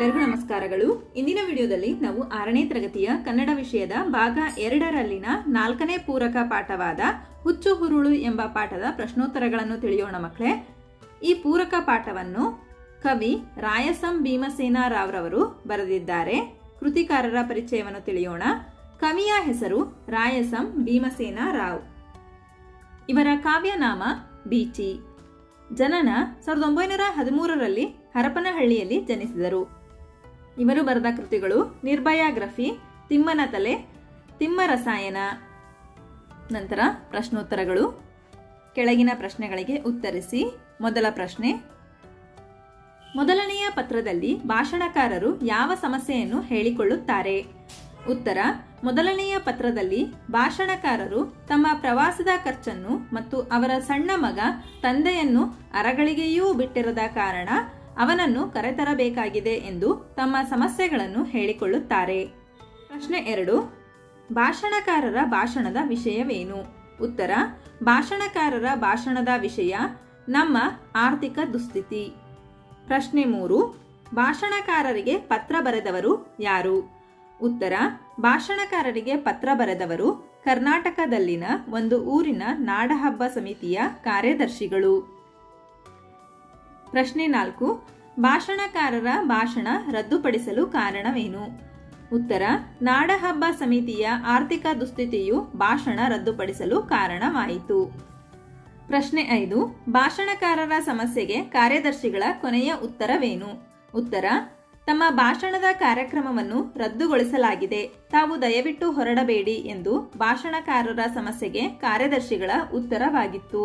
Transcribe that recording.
ಎಲ್ಲರಿಗೂ ನಮಸ್ಕಾರಗಳು. ಇಂದಿನ ವಿಡಿಯೋದಲ್ಲಿ ನಾವು 6ನೇ ತರಗತಿಯ ಕನ್ನಡ ವಿಷಯದ ಭಾಗ 2ರಲ್ಲಿನ 4ನೇ ಪೂರಕ ಪಾಠವಾದ ಹುಚ್ಚು ಹುರುಳು ಎಂಬ ಪಾಠದ ಪ್ರಶ್ನೋತ್ತರಗಳನ್ನು ತಿಳಿಯೋಣ ಮಕ್ಕಳೇ. ಈ ಪೂರಕ ಪಾಠವನ್ನು ಕವಿ ರಾಯಸಂ ಭೀಮಸೇನ ರಾವ್ರವರು ಬರೆದಿದ್ದಾರೆ. ಕೃತಿಕಾರರ ಪರಿಚಯವನ್ನು ತಿಳಿಯೋಣ. ಕವಿಯ ಹೆಸರು ರಾಯಸಂ ಭೀಮಸೇನ ರಾವ್. ಇವರ ಕಾವ್ಯನಾಮ ಬೀಚಿ. ಜನನ 1913ರಲ್ಲಿ ಹರಪನಹಳ್ಳಿಯಲ್ಲಿ ಜನಿಸಿದರು. ಇವರು ಬರೆದ ಕೃತಿಗಳು ನಿರ್ಭಯಾಗ್ರಫಿ, ತಿಮ್ಮನ ತಲೆ, ತಿಮ್ಮ ರಸಾಯನ. ನಂತರ ಪ್ರಶ್ನೋತ್ತರಗಳು. ಕೆಳಗಿನ ಪ್ರಶ್ನೆಗಳಿಗೆ ಉತ್ತರಿಸಿ. ಮೊದಲ ಪ್ರಶ್ನೆ, ಮೊದಲನೆಯ ಪತ್ರದಲ್ಲಿ ಭಾಷಣಕಾರರು ಯಾವ ಸಮಸ್ಯೆಯನ್ನು ಹೇಳಿಕೊಳ್ಳುತ್ತಾರೆ? ಉತ್ತರ, ಮೊದಲನೆಯ ಪತ್ರದಲ್ಲಿ ಭಾಷಣಕಾರರು ತಮ್ಮ ಪ್ರವಾಸದ ಖರ್ಚನ್ನು ಮತ್ತು ಅವರ ಸಣ್ಣ ಮಗ ತಂದೆಯನ್ನು ಅರಗಳಿಗೆಯೂ ಬಿಟ್ಟಿರದ ಕಾರಣ ಅವನನ್ನು ಕರೆತರಬೇಕಾಗಿದೆ ಎಂದು ತಮ್ಮ ಸಮಸ್ಯೆಗಳನ್ನು ಹೇಳಿಕೊಳ್ಳುತ್ತಾರೆ. ಪ್ರಶ್ನೆ 2, ಭಾಷಣಕಾರರ ಭಾಷಣದ ವಿಷಯವೇನು? ಉತ್ತರ, ಭಾಷಣಕಾರರ ಭಾಷಣದ ವಿಷಯ ನಮ್ಮ ಆರ್ಥಿಕ ದುಸ್ಥಿತಿ. ಪ್ರಶ್ನೆ 3, ಭಾಷಣಕಾರರಿಗೆ ಪತ್ರ ಬರೆದವರು ಯಾರು? ಉತ್ತರ, ಭಾಷಣಕಾರರಿಗೆ ಪತ್ರ ಬರೆದವರು ಕರ್ನಾಟಕದಲ್ಲಿನ ಒಂದು ಊರಿನ ನಾಡಹಬ್ಬ ಸಮಿತಿಯ ಕಾರ್ಯದರ್ಶಿಗಳು. ಪ್ರಶ್ನೆ 4, ಭಾಷಣಕಾರರ ಭಾಷಣ ರದ್ದುಪಡಿಸಲು ಕಾರಣವೇನು? ಉತ್ತರ, ನಾಡಹಬ್ಬ ಸಮಿತಿಯ ಆರ್ಥಿಕ ದುಸ್ಥಿತಿಯು ಭಾಷಣ ರದ್ದುಪಡಿಸಲು ಕಾರಣವಾಯಿತು. ಪ್ರಶ್ನೆ 5, ಭಾಷಣಕಾರರ ಸಮಸ್ಯೆಗೆ ಕಾರ್ಯದರ್ಶಿಗಳ ಕೊನೆಯ ಉತ್ತರವೇನು? ಉತ್ತರ, ತಮ್ಮ ಭಾಷಣದ ಕಾರ್ಯಕ್ರಮವನ್ನು ರದ್ದುಗೊಳಿಸಲಾಗಿದೆ, ತಾವು ದಯವಿಟ್ಟು ಹೊರಡಬೇಡಿ ಎಂದು ಭಾಷಣಕಾರರ ಸಮಸ್ಯೆಗೆ ಕಾರ್ಯದರ್ಶಿಗಳ ಉತ್ತರವಾಗಿತ್ತು.